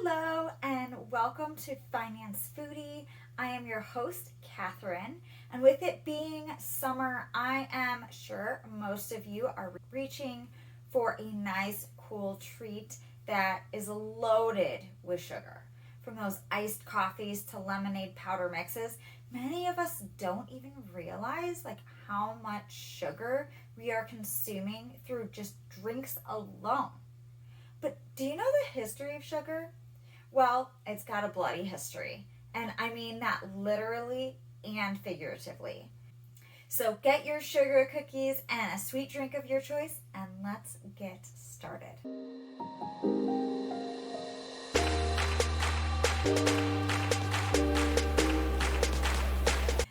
Hello and welcome to Finance Foodie. I am your host, Catherine, and with it being summer, I am sure most of you are reaching for a nice, cool treat that is loaded with sugar. From those iced coffees to lemonade powder mixes, many of us don't even realize how much sugar we are consuming through just drinks alone. But do you know the history of sugar? Well, it's got a bloody history. And I mean that literally and figuratively. So get your sugar cookies and a sweet drink of your choice, and let's get started.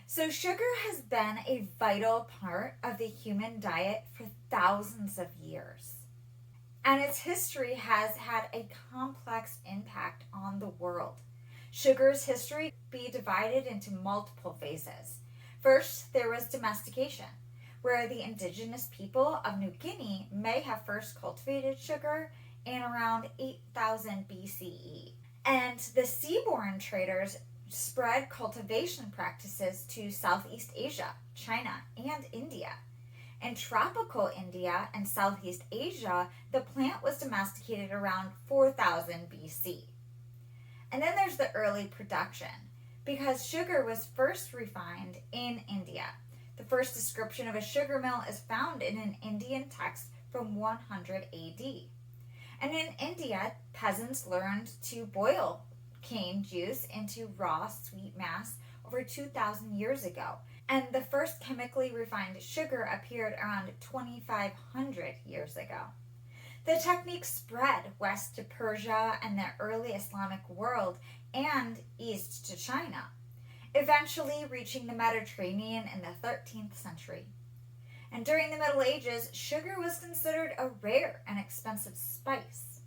So sugar has been a vital part of the human diet for thousands of years. And its history has had a complex impact on the world. Sugar's history can be divided into multiple phases. First, there was domestication, where the indigenous people of New Guinea may have first cultivated sugar in around 8000 BCE. And the seaborne traders spread cultivation practices to Southeast Asia, China, and India. In tropical India and Southeast Asia, the plant was domesticated around 4000 BC. And then there's the early production, because sugar was first refined in India. The first description of a sugar mill is found in an Indian text from 100 AD. And in India, peasants learned to boil cane juice into raw sweet mass over 2,000 years ago. And the first chemically refined sugar appeared around 2,500 years ago. The technique spread west to Persia and the early Islamic world and east to China, eventually reaching the Mediterranean in the 13th century. And during the Middle Ages, sugar was considered a rare and expensive spice.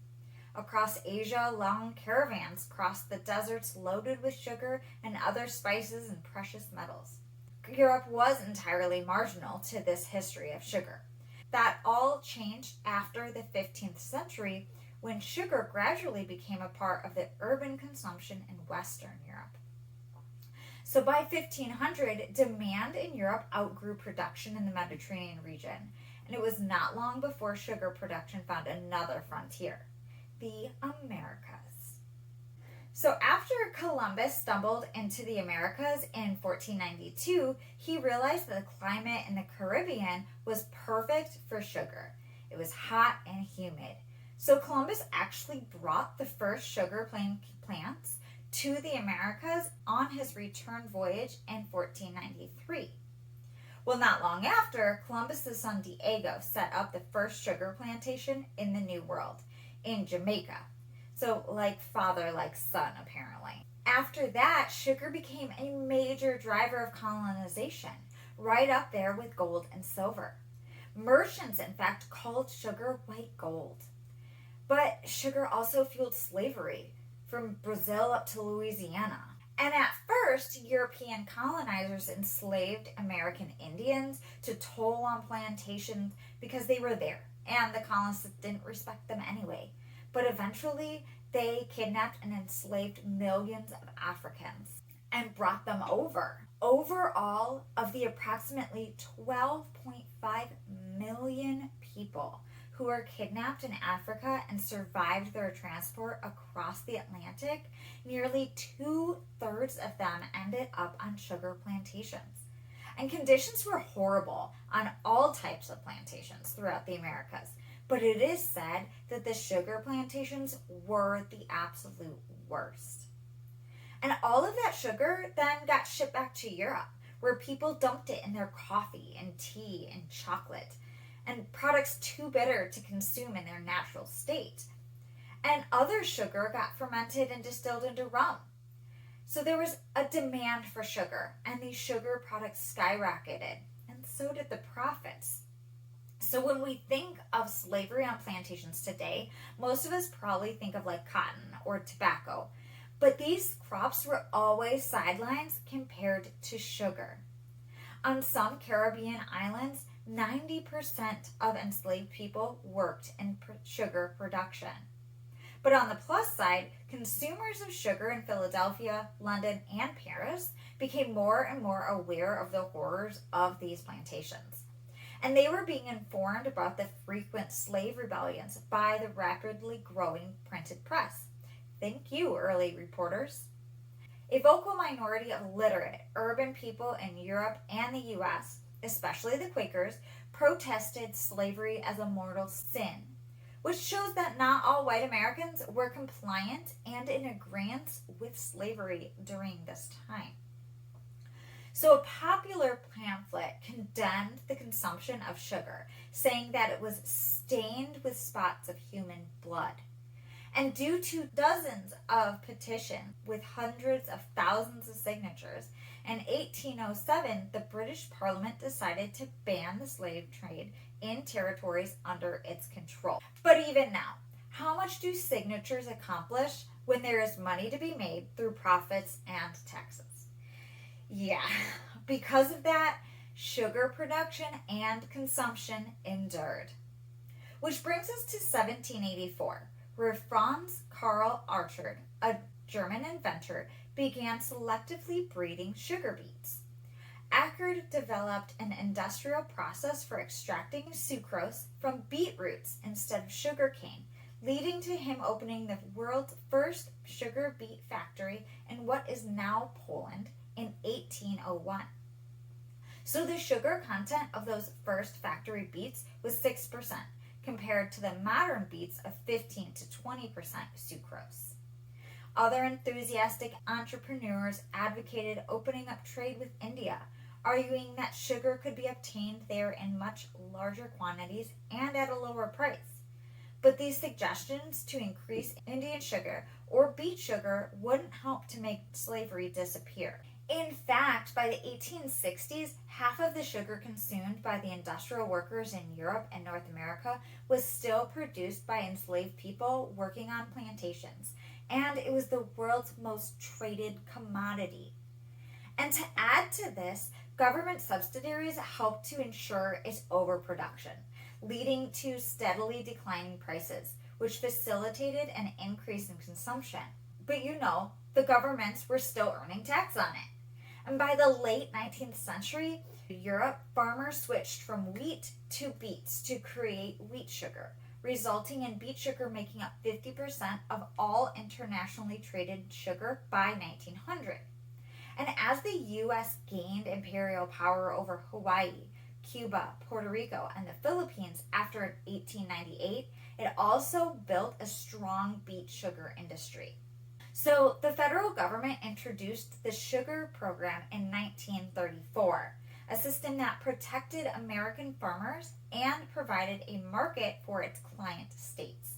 Across Asia, long caravans crossed the deserts loaded with sugar and other spices and precious metals. Europe was entirely marginal to this history of sugar. That all changed after the 15th century, when sugar gradually became a part of the urban consumption in Western Europe. So by 1500, demand in Europe outgrew production in the Mediterranean region, and it was not long before sugar production found another frontier, the Americas. So after Columbus stumbled into the Americas in 1492, he realized that the climate in the Caribbean was perfect for sugar. It was hot and humid. So Columbus actually brought the first sugar plants to the Americas on his return voyage in 1493. Well, not long after, Columbus's son Diego set up the first sugar plantation in the New World, in Jamaica. So like father, like son, apparently. After that, sugar became a major driver of colonization, right up there with gold and silver. Merchants, in fact, called sugar white gold. But sugar also fueled slavery, from Brazil up to Louisiana. And at first, European colonizers enslaved American Indians to toil on plantations because they were there, and the colonists didn't respect them anyway. But eventually, they kidnapped and enslaved millions of Africans and brought them over. Overall, of the approximately 12.5 million people who were kidnapped in Africa and survived their transport across the Atlantic, nearly 2/3 of them ended up on sugar plantations. And conditions were horrible on all types of plantations throughout the Americas. But it is said that the sugar plantations were the absolute worst. And all of that sugar then got shipped back to Europe, where people dumped it in their coffee and tea and chocolate, and products too bitter to consume in their natural state. And other sugar got fermented and distilled into rum. So there was a demand for sugar, and these sugar products skyrocketed, and so did the profits. So when we think of slavery on plantations today, most of us probably think of cotton or tobacco. But these crops were always sidelines compared to sugar. On some Caribbean islands, 90% of enslaved people worked in sugar production. But on the plus side, consumers of sugar in Philadelphia, London, and Paris became more and more aware of the horrors of these plantations. And they were being informed about the frequent slave rebellions by the rapidly growing printed press. Thank you, early reporters. A vocal minority of literate urban people in Europe and the US, especially the Quakers, protested slavery as a mortal sin, which shows that not all white Americans were compliant and in agreement with slavery during this time. So a popular pamphlet condemned the consumption of sugar, saying that it was stained with spots of human blood. And due to dozens of petitions with hundreds of thousands of signatures, in 1807, the British Parliament decided to ban the slave trade in territories under its control. But even now, how much do signatures accomplish when there is money to be made through profits and taxes? Yeah, because of that, sugar production and consumption endured. Which brings us to 1784, where Franz Karl Archard, a German inventor, began selectively breeding sugar beets. Archard developed an industrial process for extracting sucrose from beet roots instead of sugarcane, leading to him opening the world's first sugar beet factory in what is now Poland in 1801. So the sugar content of those first factory beets was 6%, compared to the modern beets of 15 to 20% sucrose. Other enthusiastic entrepreneurs advocated opening up trade with India, arguing that sugar could be obtained there in much larger quantities and at a lower price. But these suggestions to increase Indian sugar or beet sugar wouldn't help to make slavery disappear. In fact, by the 1860s, half of the sugar consumed by the industrial workers in Europe and North America was still produced by enslaved people working on plantations, and it was the world's most traded commodity. And to add to this, government subsidies helped to ensure its overproduction, leading to steadily declining prices, which facilitated an increase in consumption. But the governments were still earning tax on it. And by the late 19th century, Europe, farmers switched from wheat to beets to create wheat sugar, resulting in beet sugar making up 50% of all internationally traded sugar by 1900. And as the U.S. gained imperial power over Hawaii, Cuba, Puerto Rico, and the Philippines after 1898, it also built a strong beet sugar industry. So the federal government introduced the sugar program in 1934, a system that protected American farmers and provided a market for its client states.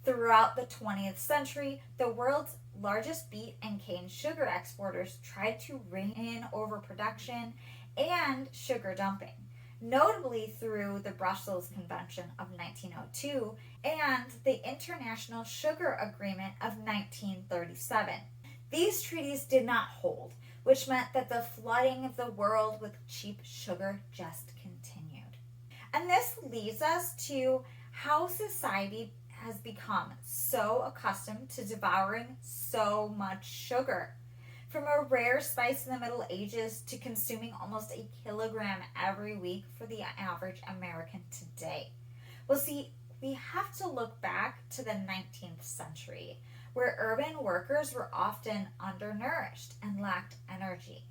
Throughout the 20th century, the world's largest beet and cane sugar exporters tried to rein in overproduction and sugar dumping, notably through the Brussels Convention of 1902 and the International Sugar Agreement of 1937. These treaties did not hold, which meant that the flooding of the world with cheap sugar just continued. And this leads us to how society has become so accustomed to devouring so much sugar. From a rare spice in the Middle Ages to consuming almost a kilogram every week for the average American today. Well, see, we have to look back to the 19th century, where urban workers were often undernourished and lacked energy.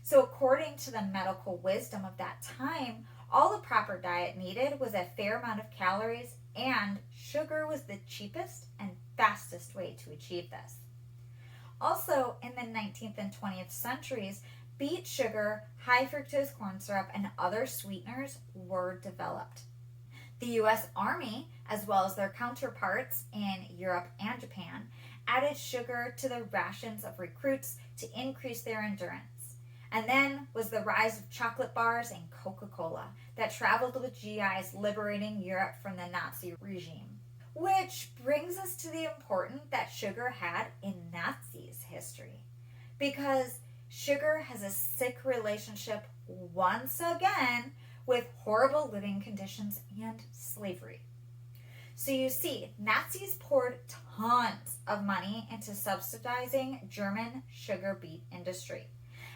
So according to the medical wisdom of that time, all the proper diet needed was a fair amount of calories, and sugar was the cheapest and fastest way to achieve this. Also, in the 19th and 20th centuries, beet sugar, high fructose corn syrup, and other sweeteners were developed. The U.S. Army, as well as their counterparts in Europe and Japan, added sugar to the rations of recruits to increase their endurance. And then was the rise of chocolate bars and Coca-Cola that traveled with GIs liberating Europe from the Nazi regime. Which brings us to the importance that sugar had in Nazis' history. Because sugar has a sick relationship once again with horrible living conditions and slavery. So you see, Nazis poured tons of money into subsidizing German sugar beet industry.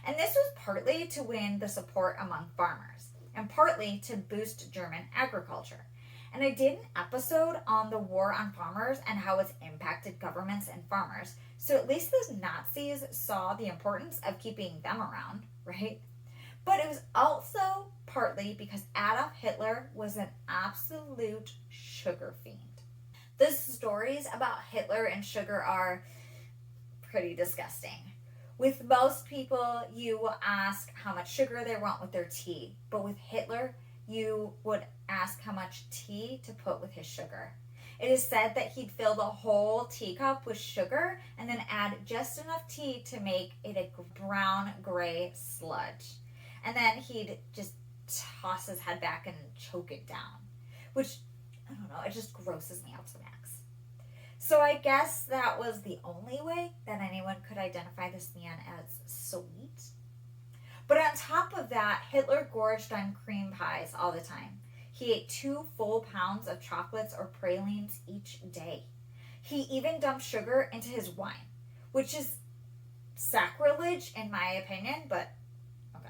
And this was partly to win the support among farmers and partly to boost German agriculture. And I did an episode on the war on farmers and how it's impacted governments and farmers. So at least those Nazis saw the importance of keeping them around, right? But it was also partly because Adolf Hitler was an absolute sugar fiend. The stories about Hitler and sugar are pretty disgusting. With most people, you will ask how much sugar they want with their tea. But with Hitler, you would ask how much tea to put with his sugar. It is said that he'd fill the whole teacup with sugar and then add just enough tea to make it a brown-gray sludge. And then he'd just toss his head back and choke it down. Which, I don't know, it just grosses me out to the max. So I guess that was the only way that anyone could identify this man as sweet. But on top of that, Hitler gorged on cream pies all the time. He ate 2 full pounds of chocolates or pralines each day. He even dumped sugar into his wine, which is sacrilege in my opinion, but okay.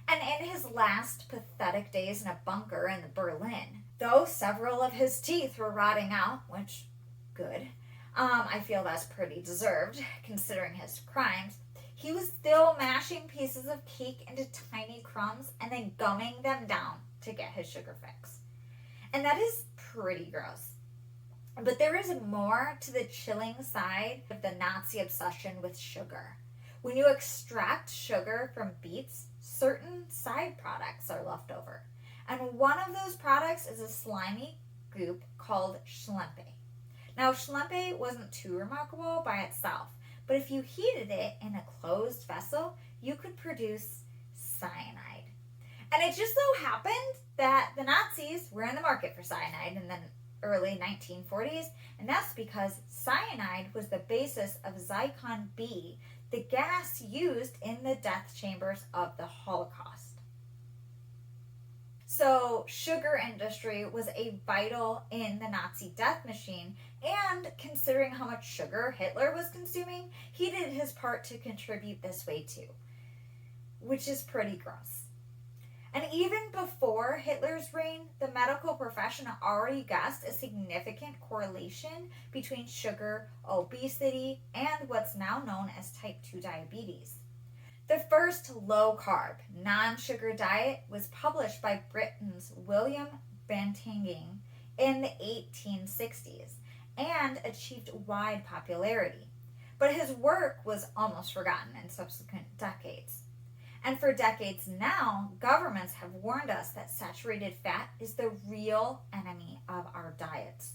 And in his last pathetic days in a bunker in Berlin, though several of his teeth were rotting out, which, good, I feel that's pretty deserved considering his crimes, he was still mashing pieces of cake into tiny crumbs and then gumming them down to get his sugar fix. And that is pretty gross. But there is more to the chilling side of the Nazi obsession with sugar. When you extract sugar from beets, certain side products are left over. And one of those products is a slimy goop called schlempe. Now, schlempe wasn't too remarkable by itself, but if you heated it in a closed vessel, you could produce cyanide. And it just so happened that the Nazis were in the market for cyanide in the early 1940s, and that's because cyanide was the basis of Zyklon B, the gas used in the death chambers of the Holocaust. So, sugar industry was a vital in the Nazi death machine, and considering how much sugar Hitler was consuming, he did his part to contribute this way too, which is pretty gross. And even before Hitler's reign, the medical profession already guessed a significant correlation between sugar, obesity, and what's now known as type 2 diabetes. The first low-carb, non-sugar diet was published by Britain's William Bantinging in the 1860s and achieved wide popularity. But his work was almost forgotten in subsequent decades. And for decades now, governments have warned us that saturated fat is the real enemy of our diets.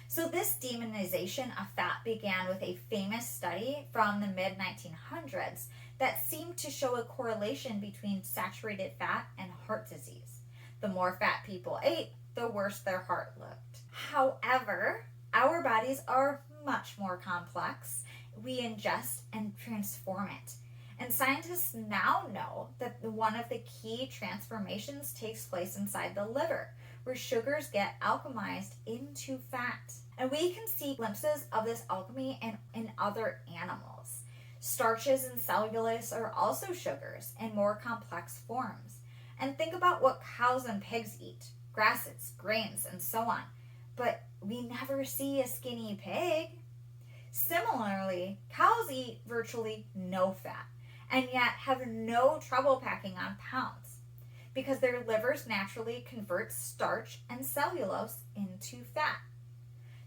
So this demonization of fat began with a famous study from the mid-1900s that seemed to show a correlation between saturated fat and heart disease. The more fat people ate, the worse their heart looked. However, our bodies are much more complex. We ingest and transform it. And scientists now know that one of the key transformations takes place inside the liver, where sugars get alchemized into fat. And we can see glimpses of this alchemy in other animals. Starches and cellulose are also sugars in more complex forms. And think about what cows and pigs eat, grasses, grains, and so on. But we never see a skinny pig. Similarly, cows eat virtually no fat, and yet have no trouble packing on pounds because their livers naturally convert starch and cellulose into fat.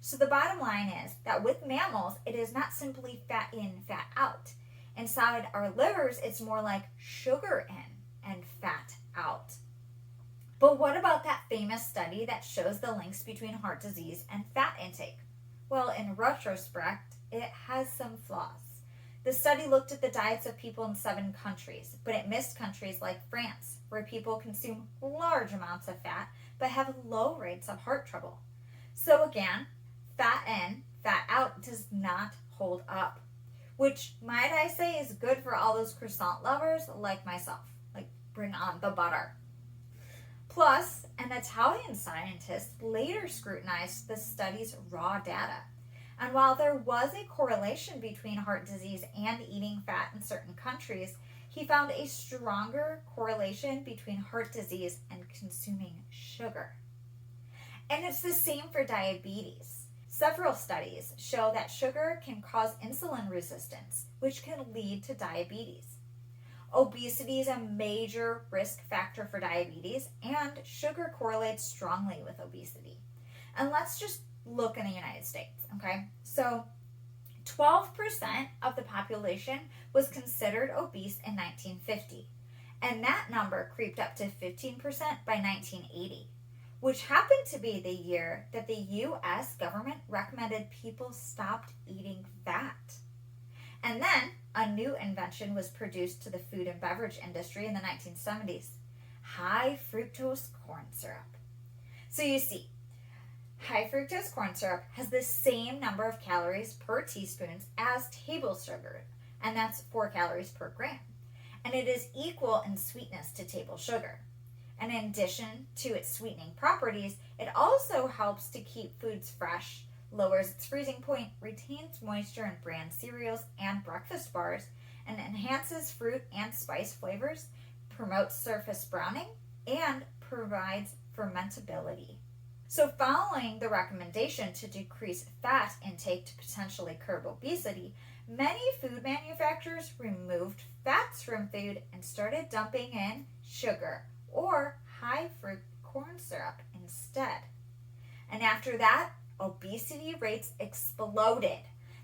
So the bottom line is that with mammals, it is not simply fat in, fat out. Inside our livers, it's more like sugar in and fat out. But what about that famous study that shows the links between heart disease and fat intake? Well, in retrospect, it has some flaws. The study looked at the diets of people in 7 countries, but it missed countries like France, where people consume large amounts of fat but have low rates of heart trouble. So again, fat in, fat out does not hold up, which might I say is good for all those croissant lovers like myself. Like, bring on the butter. Plus, an Italian scientist later scrutinized the study's raw data. And while there was a correlation between heart disease and eating fat in certain countries, he found a stronger correlation between heart disease and consuming sugar. And it's the same for diabetes. Several studies show that sugar can cause insulin resistance, which can lead to diabetes. Obesity is a major risk factor for diabetes, and sugar correlates strongly with obesity. And let's just look in the United States, okay? So 12% of the population was considered obese in 1950, and that number creeped up to 15% by 1980, which happened to be the year that the U.S. government recommended people stopped eating fat. And then a new invention was produced to the food and beverage industry in the 1970s, high fructose corn syrup. So you see, high fructose corn syrup has the same number of calories per teaspoon as table sugar, and that's 4 calories per gram. And it is equal in sweetness to table sugar. And in addition to its sweetening properties, it also helps to keep foods fresh, lowers its freezing point, retains moisture in bran cereals and breakfast bars, and enhances fruit and spice flavors, promotes surface browning, and provides fermentability. So following the recommendation to decrease fat intake to potentially curb obesity, many food manufacturers removed fats from food and started dumping in sugar or high fruit corn syrup instead. And after that, obesity rates exploded.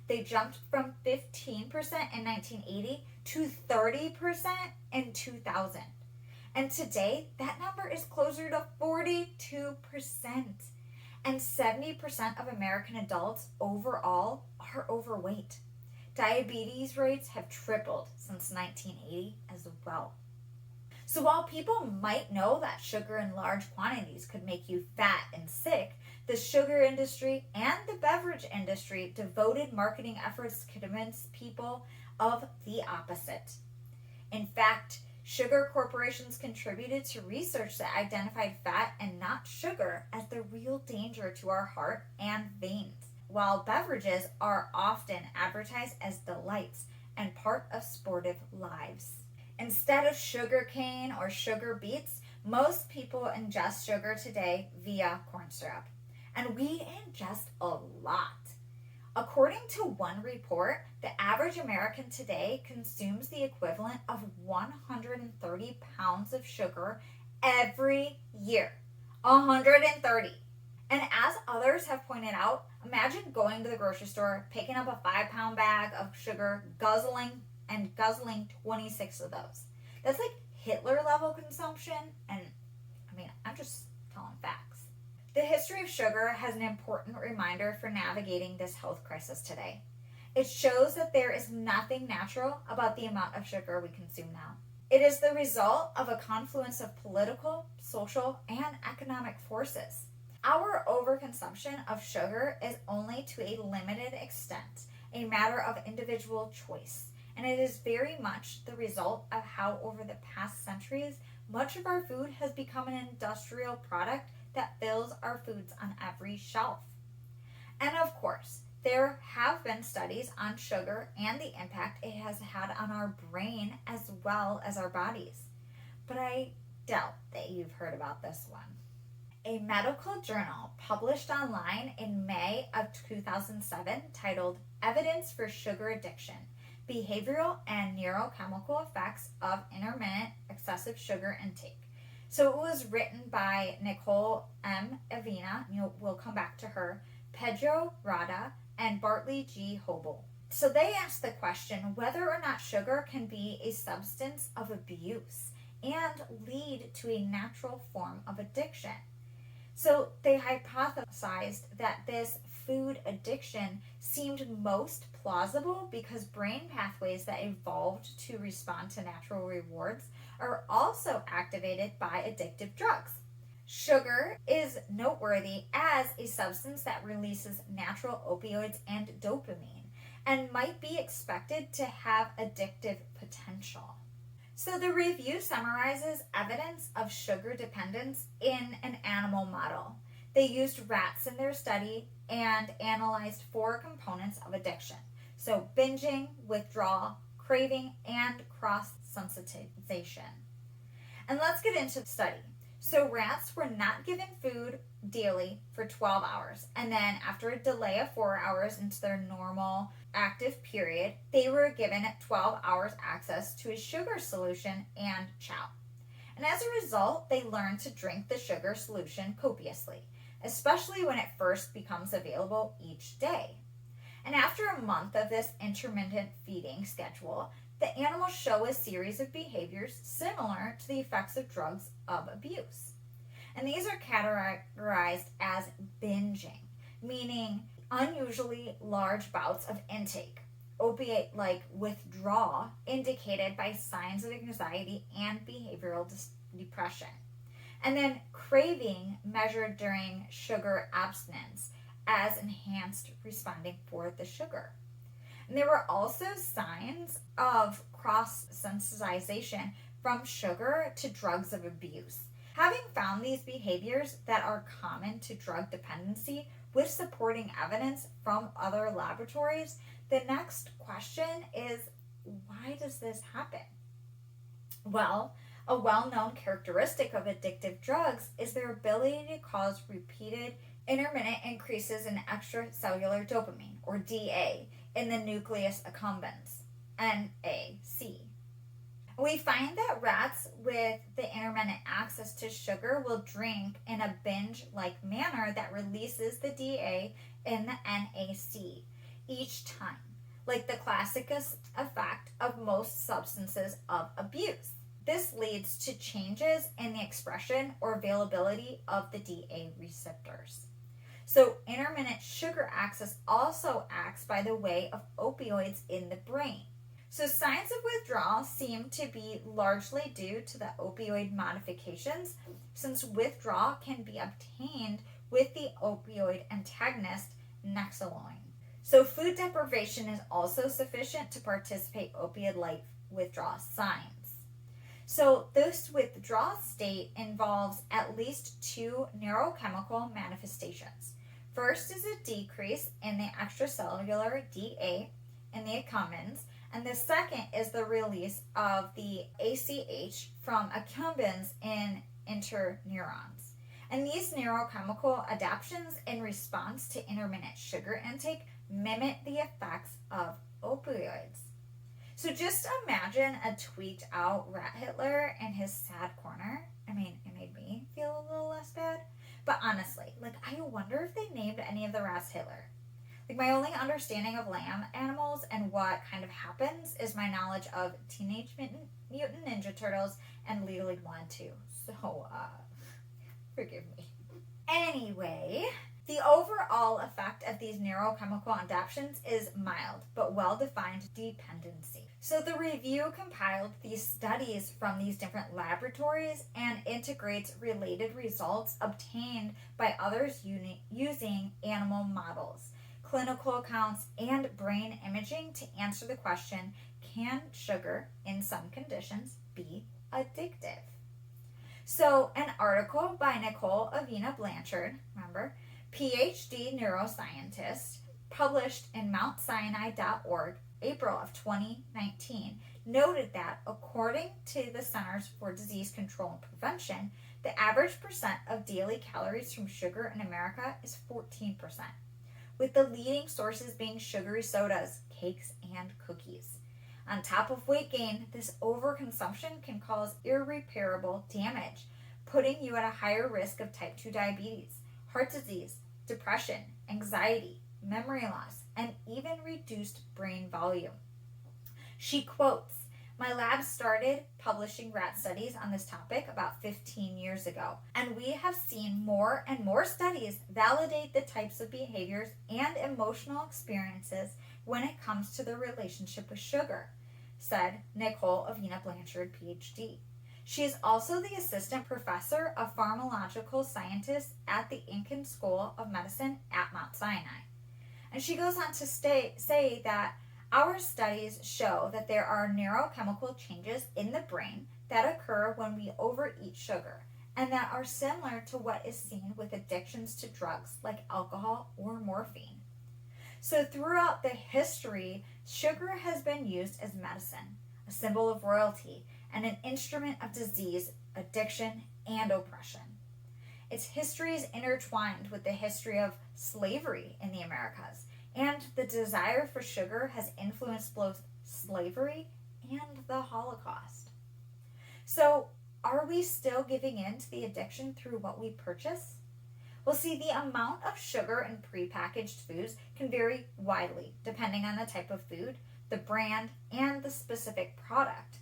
They jumped from 15% in 1980 to 30% in 2000. And today, that number is closer to 42%. And 70% of American adults overall are overweight. Diabetes rates have tripled since 1980 as well. So while people might know that sugar in large quantities could make you fat and sick, the sugar industry and the beverage industry devoted marketing efforts to convince people of the opposite. In fact, sugar corporations contributed to research that identified fat and not sugar as the real danger to our heart and veins, while beverages are often advertised as delights and part of sportive lives. Instead of sugar cane or sugar beets, most people ingest sugar today via corn syrup. And we ingest a lot. According to one report, the average American today consumes the equivalent of 130 pounds of sugar every year. 130. And as others have pointed out, imagine going to the grocery store, picking up a 5-pound bag of sugar, guzzling 26 of those. That's like Hitler level consumption, and I'm just telling facts. The history of sugar has an important reminder for navigating this health crisis today. It shows that there is nothing natural about the amount of sugar we consume now. It is the result of a confluence of political, social, and economic forces. Our overconsumption of sugar is only to a limited extent a matter of individual choice, and it is very much the result of how over the past centuries much of our food has become an industrial product that fills our foods on every shelf. And of course, there have been studies on sugar and the impact it has had on our brain as well as our bodies. But I doubt that you've heard about this one. A medical journal published online in May of 2007 titled Evidence for Sugar Addiction, Behavioral and Neurochemical Effects of Intermittent Excessive Sugar Intake. So it was written by Nicole M. Avena, we'll come back to her, Pedro Rada, and Bartley G. Hobel. So they asked the question whether or not sugar can be a substance of abuse and lead to a natural form of addiction. So they hypothesized that this food addiction seemed most plausible because brain pathways that evolved to respond to natural rewards are also activated by addictive drugs. Sugar is noteworthy as a substance that releases natural opioids and dopamine and might be expected to have addictive potential. So the review summarizes evidence of sugar dependence in an animal model. They used rats in their study and analyzed 4 components of addiction. So binging, withdrawal, craving, and cross-sensitization. And let's get into the study. So rats were not given food daily for 12 hours. And then after a delay of 4 hours into their normal active period, they were given 12 hours access to a sugar solution and chow. And as a result, they learned to drink the sugar solution copiously, especially when it first becomes available each day. And after a month of this intermittent feeding schedule, the animals show a series of behaviors similar to the effects of drugs of abuse. And these are categorized as binging, meaning unusually large bouts of intake, opiate-like withdrawal indicated by signs of anxiety and behavioral depression. And then craving measured during sugar abstinence as enhanced responding for the sugar. And there were also signs of cross-sensitization from sugar to drugs of abuse. Having found these behaviors that are common to drug dependency with supporting evidence from other laboratories, the next question is, why does this happen? Well, a well-known characteristic of addictive drugs is their ability to cause repeated intermittent increases in extracellular dopamine, or DA, in the nucleus accumbens, NAC. We find that rats with the intermittent access to sugar will drink in a binge-like manner that releases the DA in the NAC each time, like the classic effect of most substances of abuse. This leads to changes in the expression or availability of the DA receptors. So intermittent sugar access also acts by the way of opioids in the brain. So signs of withdrawal seem to be largely due to the opioid modifications, since withdrawal can be obtained with the opioid antagonist nexazoline. So food deprivation is also sufficient to participate opioid-like withdrawal signs. So this withdrawal state involves at least 2 neurochemical manifestations. First is a decrease in the extracellular DA in the accumbens, and the second is the release of the ACH from accumbens in interneurons. And these neurochemical adaptations in response to intermittent sugar intake mimic the effects of opioids. So just imagine a tweaked out rat Hitler in his sad corner. I mean, it made me feel a little less bad. But honestly, I wonder if they named any of the rats Hitler. My only understanding of lamb animals and what kind of happens is my knowledge of Teenage Mutant Ninja Turtles and Legally Blonde 2. So, forgive me. Anyway, the overall effect of these neurochemical adaptations is mild, but well-defined dependency. So the review compiled these studies from these different laboratories and integrates related results obtained by others using animal models, clinical accounts, and brain imaging to answer the question, can sugar, in some conditions, be addictive? So an article by Nicole Avena Blanchard, remember, PhD neuroscientist, published in mountsinai.org, April of 2019, noted that according to the Centers for Disease Control and Prevention, the average percent of daily calories from sugar in America is 14%, with the leading sources being sugary sodas, cakes, and cookies. On top of weight gain, this overconsumption can cause irreparable damage, putting you at a higher risk of type 2 diabetes, heart disease, depression, anxiety, memory loss, and even reduced brain volume. She quotes, "My lab started publishing rat studies on this topic about 15 years ago, and we have seen more and more studies validate the types of behaviors and emotional experiences when it comes to the relationship with sugar," said Nicole Avena Blanchard, PhD. She is also the assistant professor of pharmacological scientists at the Incan School of Medicine at Mount Sinai. And she goes on to say that Our studies show that there are neurochemical changes in the brain that occur when we overeat sugar and that are similar to what is seen with addictions to drugs like alcohol or morphine. So, throughout the history, sugar has been used as medicine, a symbol of royalty, and an instrument of disease, addiction, and oppression. Its history is intertwined with the history of slavery in the Americas, and the desire for sugar has influenced both slavery and the Holocaust. So, are we still giving in to the addiction through what we purchase? Well, see, the amount of sugar in prepackaged foods can vary widely depending on the type of food, the brand, and the specific product.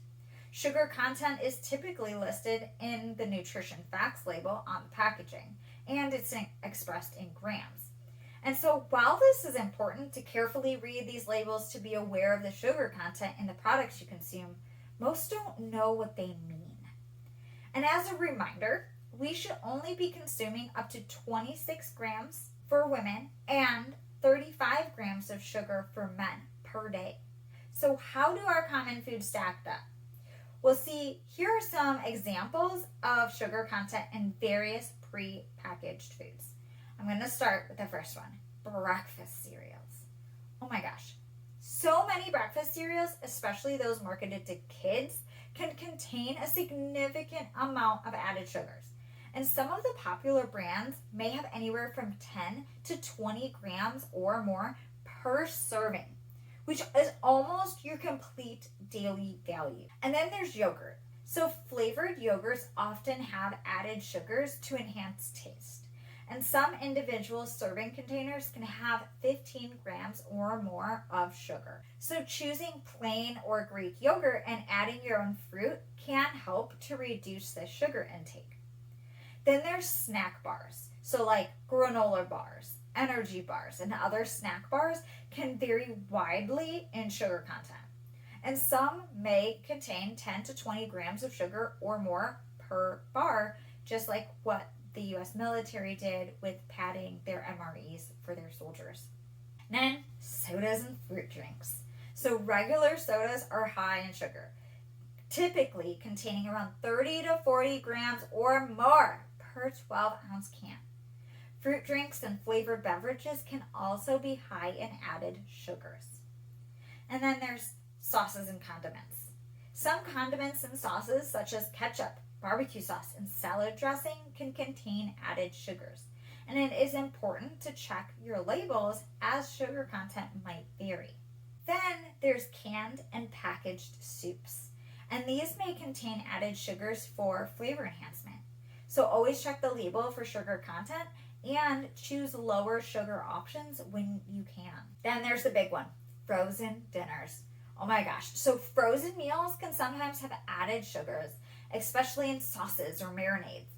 Sugar content is typically listed in the nutrition facts label on the packaging, and it's expressed in grams. And so, while this is important to carefully read these labels to be aware of the sugar content in the products you consume, most don't know what they mean. And as a reminder, we should only be consuming up to 26 grams for women and 35 grams of sugar for men per day. So how do our common foods stack up? Well, see, here are some examples of sugar content in various pre-packaged foods. I'm going to start with the first one, breakfast cereals. Oh my gosh, so many breakfast cereals, especially those marketed to kids, can contain a significant amount of added sugars. And some of the popular brands may have anywhere from 10 to 20 grams or more per serving, which is almost your complete daily value. And then there's yogurt. So flavored yogurts often have added sugars to enhance taste. And some individual serving containers can have 15 grams or more of sugar. So choosing plain or Greek yogurt and adding your own fruit can help to reduce the sugar intake. Then there's snack bars. So like granola bars, energy bars, and other snack bars can vary widely in sugar content. And some may contain 10 to 20 grams of sugar or more per bar, just like what the U.S. military did with padding their MREs for their soldiers. Then, sodas and fruit drinks. So regular sodas are high in sugar, typically containing around 30 to 40 grams or more per 12-ounce can. Fruit drinks and flavored beverages can also be high in added sugars. And then there's sauces and condiments. Some condiments and sauces, such as ketchup, barbecue sauce, and salad dressing, can contain added sugars. And it is important to check your labels as sugar content might vary. Then there's canned and packaged soups. And these may contain added sugars for flavor enhancement. So always check the label for sugar content and choose lower sugar options when you can. Then there's the big one, frozen dinners. Oh my gosh, so frozen meals can sometimes have added sugars, especially in sauces or marinades.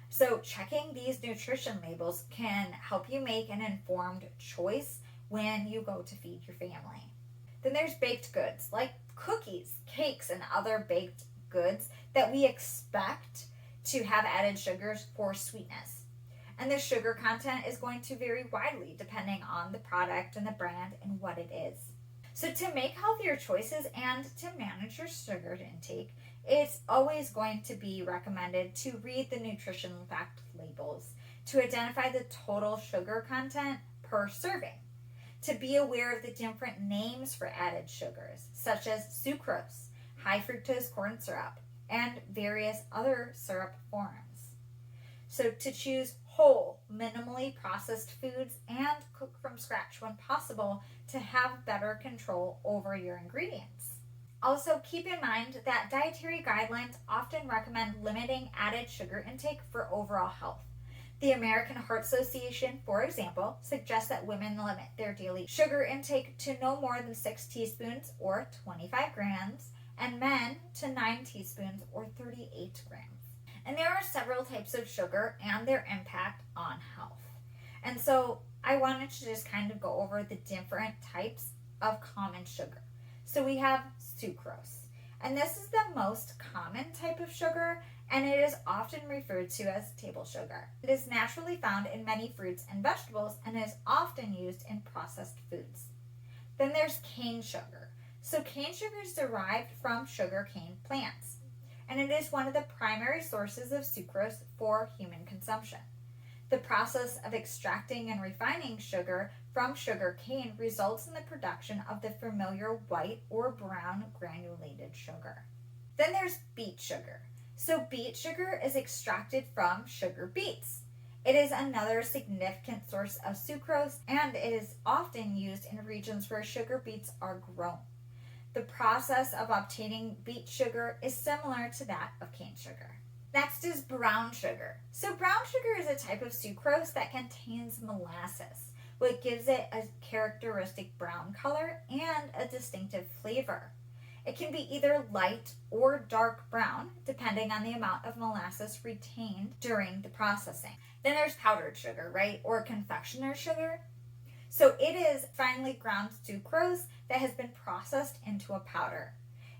So checking these nutrition labels can help you make an informed choice when you go to feed your family. Then there's baked goods like cookies, cakes, and other baked goods that we expect to have added sugars for sweetness. And the sugar content is going to vary widely depending on the product and the brand and what it is. So to make healthier choices and to manage your sugar intake, it's always going to be recommended to read the nutrition fact labels to identify the total sugar content per serving, to be aware of the different names for added sugars, such as sucrose, high fructose corn syrup, and various other syrup forms. So to choose whole, minimally processed foods and cook from scratch when possible to have better control over your ingredients. Also, keep in mind that dietary guidelines often recommend limiting added sugar intake for overall health. The American Heart Association, for example, suggests that women limit their daily sugar intake to no more than 6 teaspoons or 25 grams, and men to 9 teaspoons or 38 grams. And there are several types of sugar and their impact on health. And so I wanted to just kind of go over the different types of common sugar. So we have sucrose, and this is the most common type of sugar, and it is often referred to as table sugar. It is naturally found in many fruits and vegetables and is often used in processed foods. Then there's cane sugar. So cane sugar is derived from sugar cane plants, and it is one of the primary sources of sucrose for human consumption. The process of extracting and refining sugar from sugar cane results in the production of the familiar white or brown granulated sugar. Then there's beet sugar. So beet sugar is extracted from sugar beets. It is another significant source of sucrose, and it is often used in regions where sugar beets are grown. The process of obtaining beet sugar is similar to that of cane sugar. Next is brown sugar. So brown sugar is a type of sucrose that contains molasses, which gives it a characteristic brown color and a distinctive flavor. It can be either light or dark brown, depending on the amount of molasses retained during the processing. Then there's powdered sugar, right, or confectioner's sugar. So it is finely ground sucrose that has been processed into a powder.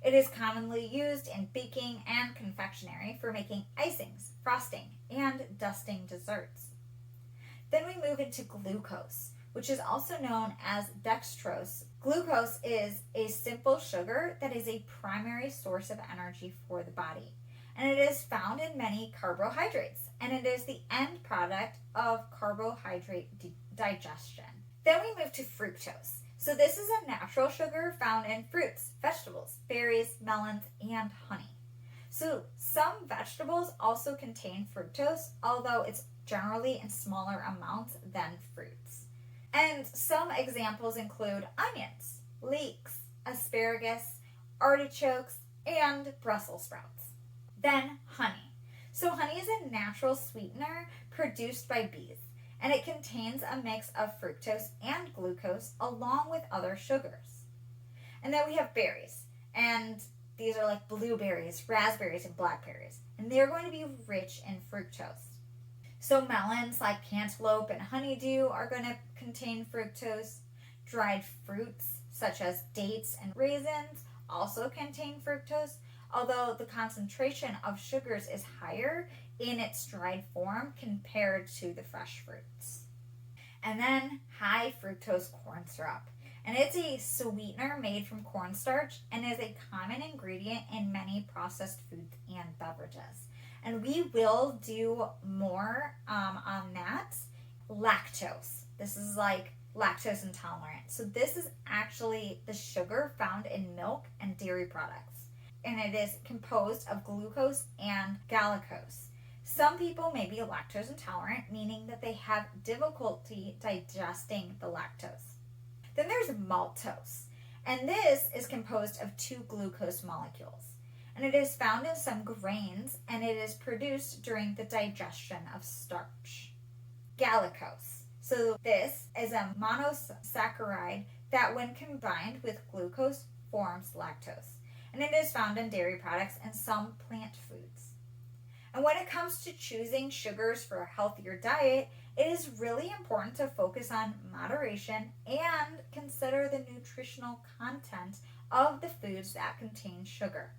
It is commonly used in baking and confectionery for making icings, frosting, and dusting desserts. Then we move into glucose, which is also known as dextrose. Glucose is a simple sugar that is a primary source of energy for the body, and it is found in many carbohydrates, and it is the end product of carbohydrate digestion. Then we move to fructose. So this is a natural sugar found in fruits, vegetables, berries, melons, and honey. So some vegetables also contain fructose, although it's generally in smaller amounts than fruits. And some examples include onions, leeks, asparagus, artichokes, and Brussels sprouts. Then honey. So honey is a natural sweetener produced by bees, and it contains a mix of fructose and glucose along with other sugars. And then we have berries, and these are like blueberries, raspberries, and blackberries, and they're going to be rich in fructose. So melons like cantaloupe and honeydew are going to contain fructose. Dried fruits such as dates and raisins also contain fructose, although the concentration of sugars is higher in its dried form compared to the fresh fruits. And then high fructose corn syrup. And it's a sweetener made from cornstarch and is a common ingredient in many processed foods and beverages. And we will do more on that. Lactose. This is like lactose intolerant. So this is actually the sugar found in milk and dairy products. And it is composed of glucose and galactose. Some people may be lactose intolerant, meaning that they have difficulty digesting the lactose. Then there's maltose, and this is composed of two glucose molecules. And it is found in some grains, and it is produced during the digestion of starch. Galactose. So this is a monosaccharide that when combined with glucose forms lactose. And it is found in dairy products and some plant foods. And when it comes to choosing sugars for a healthier diet, it is really important to focus on moderation and consider the nutritional content of the foods that contain sugar.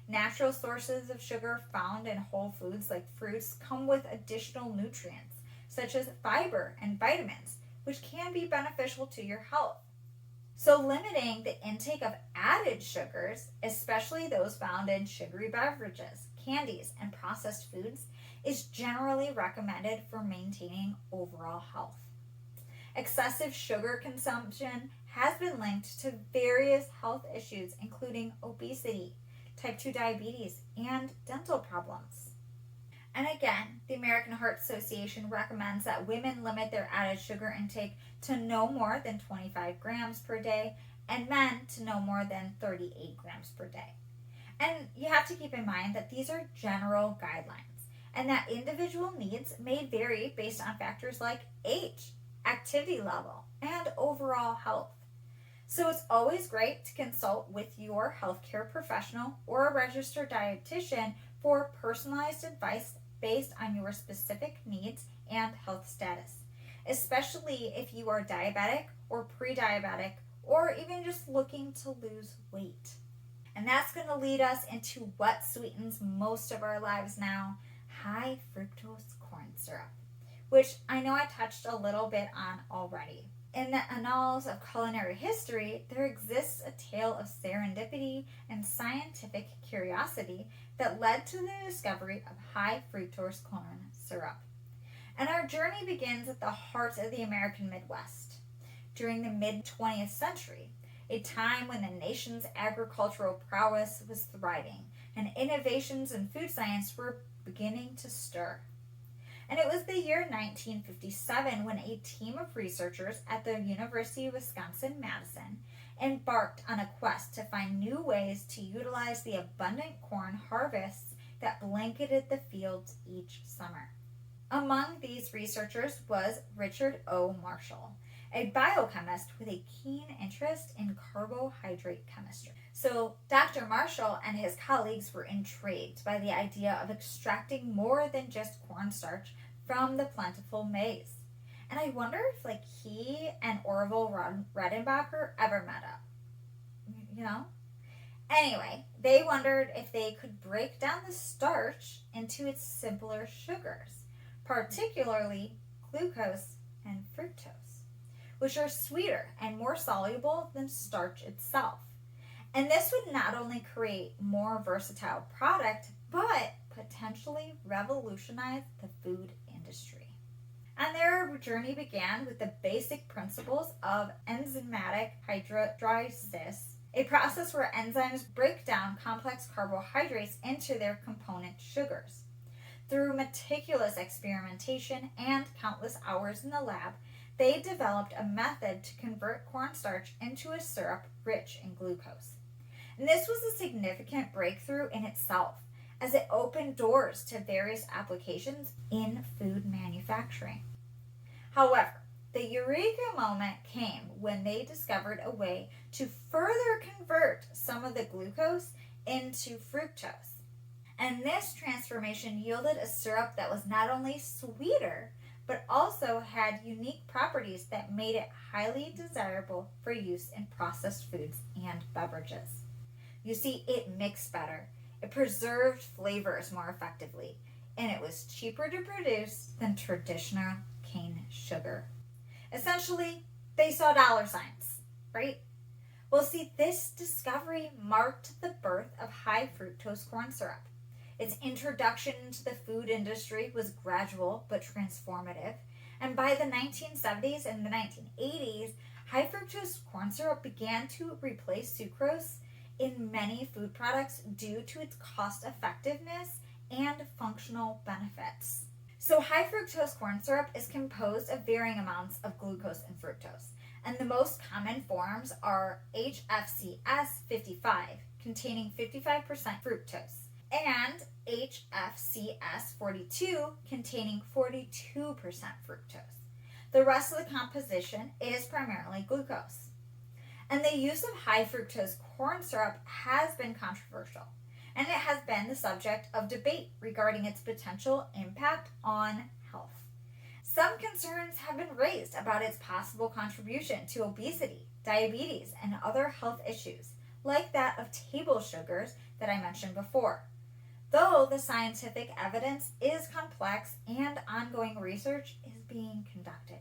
Natural sources of sugar found in whole foods like fruits come with additional nutrients, such as fiber and vitamins, which can be beneficial to your health. So limiting the intake of added sugars, especially those found in sugary beverages, candies, and processed foods, is generally recommended for maintaining overall health. Excessive sugar consumption has been linked to various health issues, including obesity, type 2 diabetes, and dental problems. And again, the American Heart Association recommends that women limit their added sugar intake to no more than 25 grams per day, and men to no more than 38 grams per day. And you have to keep in mind that these are general guidelines, and that individual needs may vary based on factors like age, activity level, and overall health. So it's always great to consult with your healthcare professional or a registered dietitian for personalized advice based on your specific needs and health status, especially if you are diabetic or pre-diabetic or even just looking to lose weight. And that's going to lead us into what sweetens most of our lives now, high fructose corn syrup, which I know I touched a little bit on already. In the annals of culinary history, there exists a tale of serendipity and scientific curiosity that led to the discovery of high fructose corn syrup. And our journey begins at the heart of the American Midwest. During the mid 20th century, a time when the nation's agricultural prowess was thriving and innovations in food science were beginning to stir. And it was the year 1957 when a team of researchers at the University of Wisconsin-Madison embarked on a quest to find new ways to utilize the abundant corn harvests that blanketed the fields each summer. Among these researchers was Richard O. Marshall, a biochemist with a keen interest in carbohydrate chemistry. So Dr. Marshall and his colleagues were intrigued by the idea of extracting more than just cornstarch from the plentiful maize. And I wonder if he and Orville Redenbacher ever met up. You know? Anyway, they wondered if they could break down the starch into its simpler sugars, particularly glucose and fructose, which are sweeter and more soluble than starch itself. And this would not only create a more versatile product, but potentially revolutionize the food industry. And their journey began with the basic principles of enzymatic hydrolysis, a process where enzymes break down complex carbohydrates into their component sugars. Through meticulous experimentation and countless hours in the lab, they developed a method to convert cornstarch into a syrup rich in glucose. And this was a significant breakthrough in itself, as it opened doors to various applications in food manufacturing. However, the eureka moment came when they discovered a way to further convert some of the glucose into fructose. And this transformation yielded a syrup that was not only sweeter, but also had unique properties that made it highly desirable for use in processed foods and beverages. You see, it mixed better, it preserved flavors more effectively, and it was cheaper to produce than traditional cane sugar. Essentially, they saw dollar signs, right? Well, see, this discovery marked the birth of high fructose corn syrup. Its introduction into the food industry was gradual but transformative, and by the 1970s and the 1980s, high fructose corn syrup began to replace sucrose in many food products due to its cost effectiveness and functional benefits. So high fructose corn syrup is composed of varying amounts of glucose and fructose, and the most common forms are HFCS 55, containing 55% fructose, and HFCS 42, containing 42% fructose. The rest of the composition is primarily glucose. And the use of high fructose corn syrup has been controversial, and it has been the subject of debate regarding its potential impact on health. Some concerns have been raised about its possible contribution to obesity, diabetes, and other health issues, like that of table sugars that I mentioned before. Though the scientific evidence is complex and ongoing research is being conducted.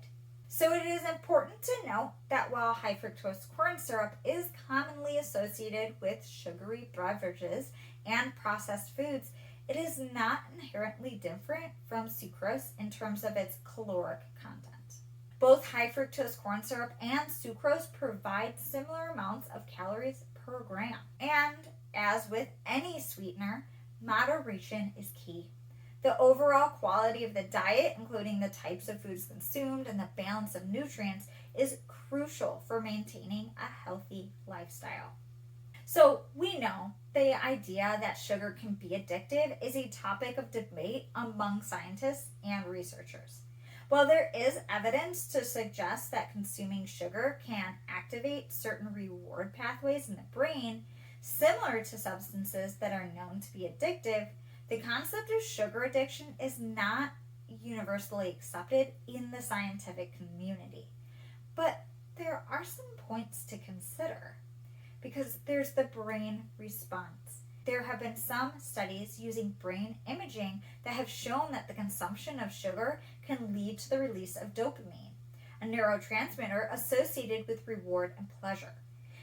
So it is important to note that while high fructose corn syrup is commonly associated with sugary beverages and processed foods, it is not inherently different from sucrose in terms of its caloric content. Both high fructose corn syrup and sucrose provide similar amounts of calories per gram. And as with any sweetener, moderation is key. The overall quality of the diet, including the types of foods consumed and the balance of nutrients, is crucial for maintaining a healthy lifestyle. So we know the idea that sugar can be addictive is a topic of debate among scientists and researchers. While there is evidence to suggest that consuming sugar can activate certain reward pathways in the brain, similar to substances that are known to be addictive, the concept of sugar addiction is not universally accepted in the scientific community. But there are some points to consider, because there's the brain response. There have been some studies using brain imaging that have shown that the consumption of sugar can lead to the release of dopamine, a neurotransmitter associated with reward and pleasure.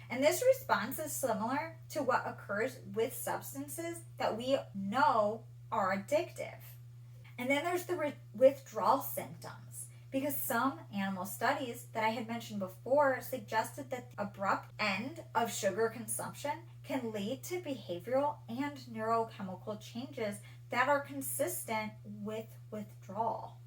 And this response is similar to what occurs with substances that we know are addictive. And then there's the withdrawal symptoms, because some animal studies that I had mentioned before suggested that the abrupt end of sugar consumption can lead to behavioral and neurochemical changes that are consistent with withdrawal.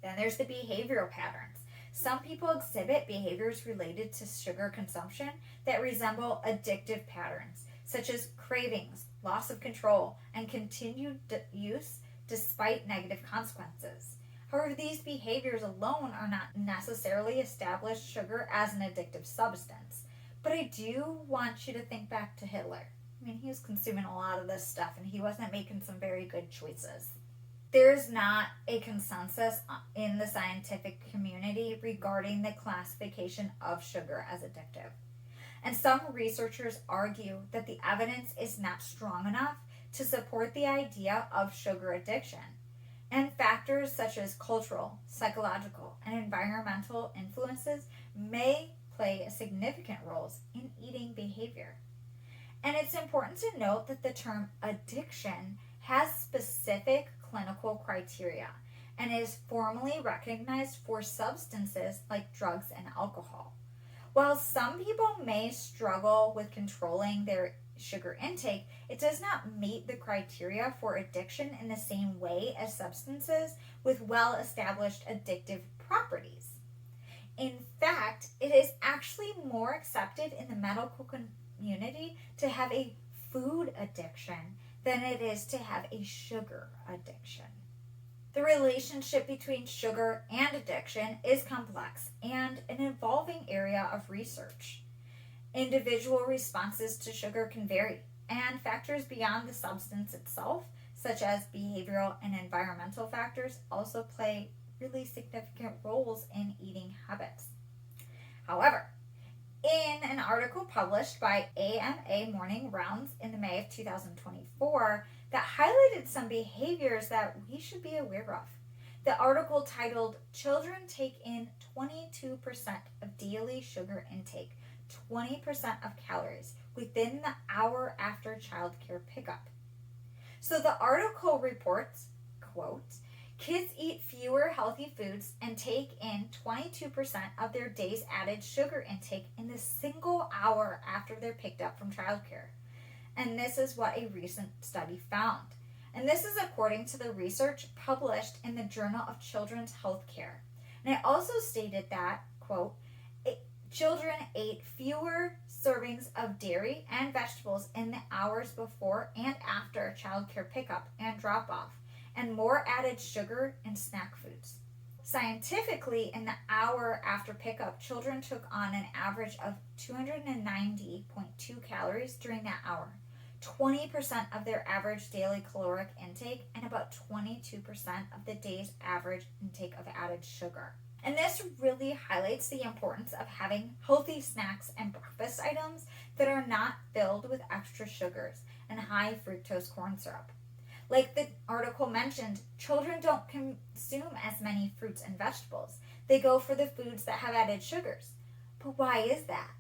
Then there's the behavioral patterns. Some people exhibit behaviors related to sugar consumption that resemble addictive patterns, such as cravings, loss of control, and continued use despite negative consequences. However, these behaviors alone are not necessarily established sugar as an addictive substance. But I do want you to think back to Hitler. I mean, he was consuming a lot of this stuff and he wasn't making some very good choices. There's not a consensus in the scientific community regarding the classification of sugar as addictive. And some researchers argue that the evidence is not strong enough to support the idea of sugar addiction. And factors such as cultural, psychological, and environmental influences may play significant roles in eating behavior. And it's important to note that the term addiction has specific clinical criteria and is formally recognized for substances like drugs and alcohol. While some people may struggle with controlling their sugar intake, it does not meet the criteria for addiction in the same way as substances with well-established addictive properties. In fact, it is actually more accepted in the medical community to have a food addiction than it is to have a sugar addiction. The relationship between sugar and addiction is complex and an evolving area of research. Individual responses to sugar can vary, and factors beyond the substance itself, such as behavioral and environmental factors, also play really significant roles in eating habits. However, in an article published by AMA Morning Rounds in May of 2024 that highlighted some behaviors that we should be aware of. The article titled, "Children Take in 22% of daily sugar intake, 20% of calories within the hour after childcare pickup." So the article reports, quote, "Kids eat fewer healthy foods and take in 22% of their day's added sugar intake in the single hour after they're picked up from childcare." And this is what a recent study found. And this is according to the research published in the Journal of Children's Healthcare. And it also stated that, quote, "Children ate fewer servings of dairy and vegetables in the hours before and after childcare pickup and drop-off, and more added sugar and snack foods. Scientifically, in the hour after pickup, children took on an average of 290.2 calories during that hour, 20% of their average daily caloric intake, and about 22% of the day's average intake of added sugar." And this really highlights the importance of having healthy snacks and breakfast items that are not filled with extra sugars and high fructose corn syrup. Like the article mentioned, children don't consume as many fruits and vegetables. They go for the foods that have added sugars. But why is that?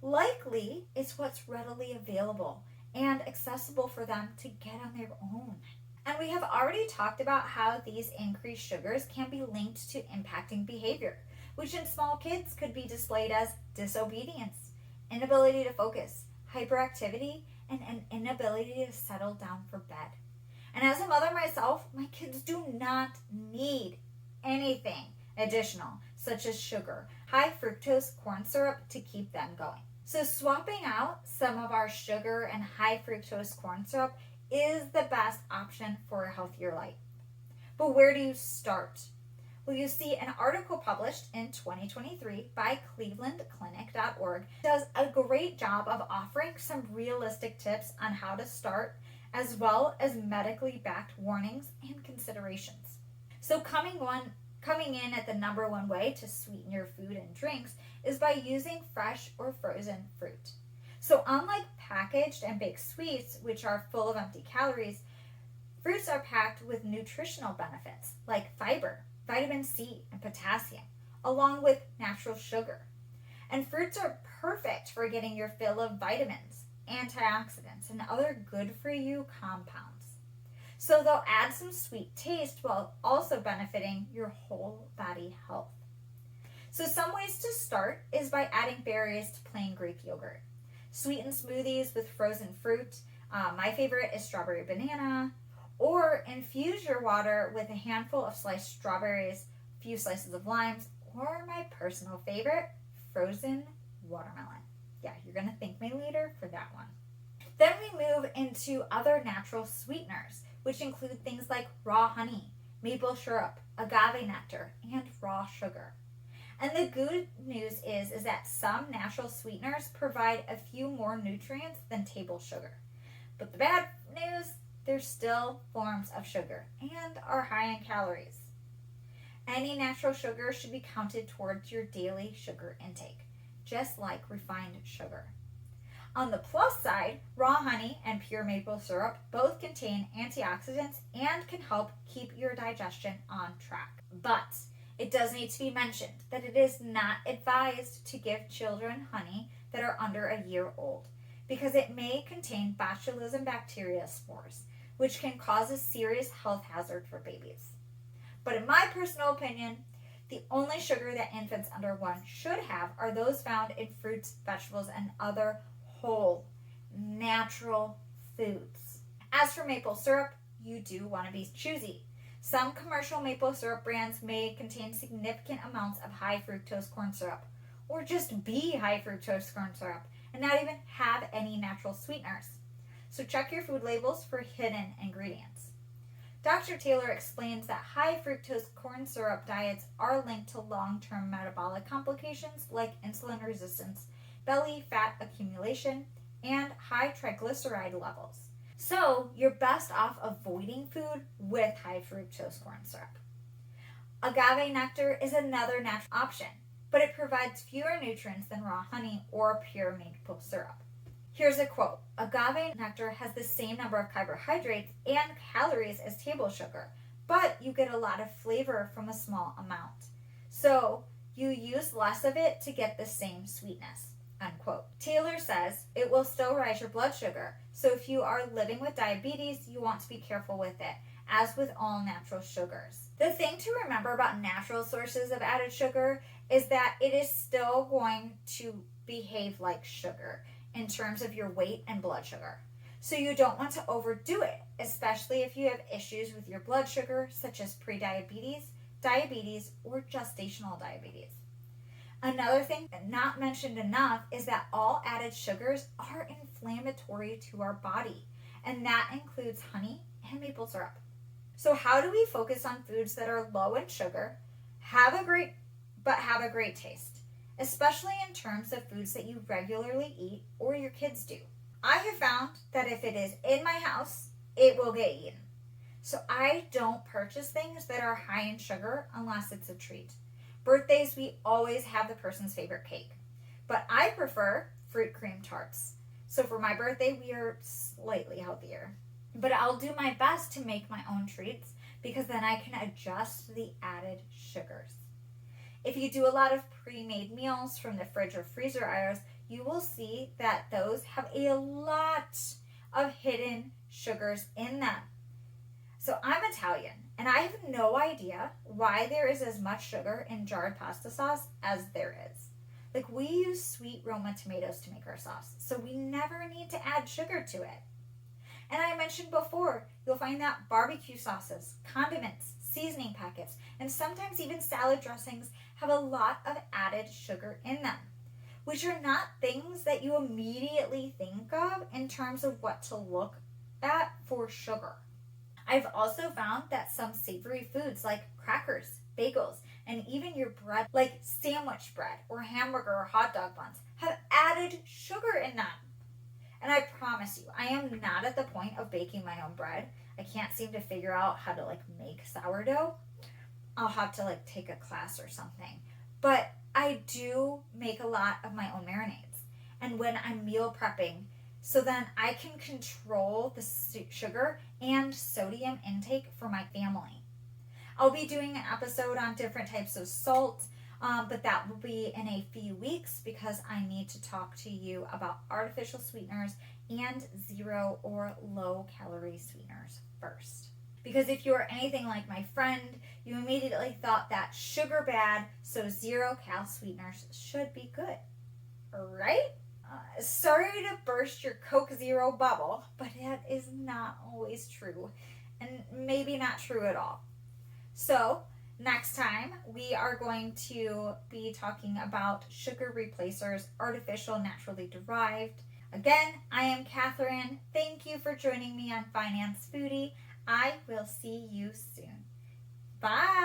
Likely, it's what's readily available and accessible for them to get on their own. And we have already talked about how these increased sugars can be linked to impacting behavior, which in small kids could be displayed as disobedience, inability to focus, hyperactivity, and an inability to settle down for bed. And as a mother myself, my kids do not need anything additional, such as sugar, high fructose corn syrup, to keep them going. So swapping out some of our sugar and high fructose corn syrup is the best option for a healthier life. But where do you start? Well, you see, an article published in 2023 by clevelandclinic.org does a great job of offering some realistic tips on how to start, as well as medically backed warnings and considerations. So coming in at the number one way to sweeten your food and drinks is by using fresh or frozen fruit. So unlike packaged and baked sweets, which are full of empty calories, fruits are packed with nutritional benefits like fiber, vitamin C, and potassium, along with natural sugar. And fruits are perfect for getting your fill of vitamins, antioxidants, and other good-for-you compounds. So they'll add some sweet taste while also benefiting your whole body health. So some ways to start is by adding berries to plain Greek yogurt. Sweeten smoothies with frozen fruit. My favorite is strawberry banana. Or infuse your water with a handful of sliced strawberries, a few slices of limes, or my personal favorite, frozen watermelon. Yeah, you're going to thank me later for that one. Then we move into other natural sweeteners, which include things like raw honey, maple syrup, agave nectar, and raw sugar. And the good news is that some natural sweeteners provide a few more nutrients than table sugar. But the bad news, they're still forms of sugar and are high in calories. Any natural sugar should be counted towards your daily sugar intake, just like refined sugar. On the plus side, raw honey and pure maple syrup both contain antioxidants and can help keep your digestion on track. But it does need to be mentioned that it is not advised to give children honey that are under a year old because it may contain botulism bacteria spores, which can cause a serious health hazard for babies. But in my personal opinion, the only sugar that infants under 1 should have are those found in fruits, vegetables, and other whole, natural foods. As for maple syrup, you do want to be choosy. Some commercial maple syrup brands may contain significant amounts of high fructose corn syrup, or just be high fructose corn syrup, and not even have any natural sweeteners. So check your food labels for hidden ingredients. Dr. Taylor explains that high fructose corn syrup diets are linked to long-term metabolic complications like insulin resistance, belly fat accumulation, and high triglyceride levels. So you're best off avoiding food with high fructose corn syrup. Agave nectar is another natural option, but it provides fewer nutrients than raw honey or pure maple syrup. Here's a quote: agave nectar has the same number of carbohydrates and calories as table sugar, but you get a lot of flavor from a small amount. So you use less of it to get the same sweetness. Unquote. Taylor says it will still rise your blood sugar, so if you are living with diabetes, you want to be careful with it, as with all natural sugars. The thing to remember about natural sources of added sugar is that it is still going to behave like sugar in terms of your weight and blood sugar. So you don't want to overdo it, especially if you have issues with your blood sugar, such as prediabetes, diabetes, or gestational diabetes. Another thing not mentioned enough is that all added sugars are inflammatory to our body, and that includes honey and maple syrup. So how do we focus on foods that are low in sugar, have a great taste, especially in terms of foods that you regularly eat or your kids do? I have found that if it is in my house, it will get eaten. So I don't purchase things that are high in sugar unless it's a treat. Birthdays, we always have the person's favorite cake, but I prefer fruit cream tarts. So for my birthday, we are slightly healthier. But I'll do my best to make my own treats because then I can adjust the added sugars. If you do a lot of pre-made meals from the fridge or freezer aisles, you will see that those have a lot of hidden sugars in them. So I'm Italian, and I have no idea why there is as much sugar in jarred pasta sauce as there is. Like, we use sweet Roma tomatoes to make our sauce, so we never need to add sugar to it. And I mentioned before, you'll find that barbecue sauces, condiments, seasoning packets, and sometimes even salad dressings have a lot of added sugar in them, which are not things that you immediately think of in terms of what to look at for sugar. I've also found that some savory foods like crackers, bagels, and even your bread like sandwich bread or hamburger or hot dog buns have added sugar in them. And I promise you, I am not at the point of baking my own bread. I can't seem to figure out how to make sourdough. I'll have to take a class or something. But I do make a lot of my own marinades. And when I'm meal prepping, so then I can control the sugar and sodium intake for my family. I'll be doing an episode on different types of salt, But that will be in a few weeks because I need to talk to you about artificial sweeteners and zero or low calorie sweeteners first. Because if you're anything like my friend, you immediately thought that sugar bad, so zero cal sweeteners should be good, right? Sorry to burst your Coke Zero bubble, but that is not always true, and maybe not true at all. So, next time we are going to be talking about sugar replacers, artificial, naturally derived. Again, I am Catherine. Thank you for joining me on Finance Foodie. I will see you soon. Bye.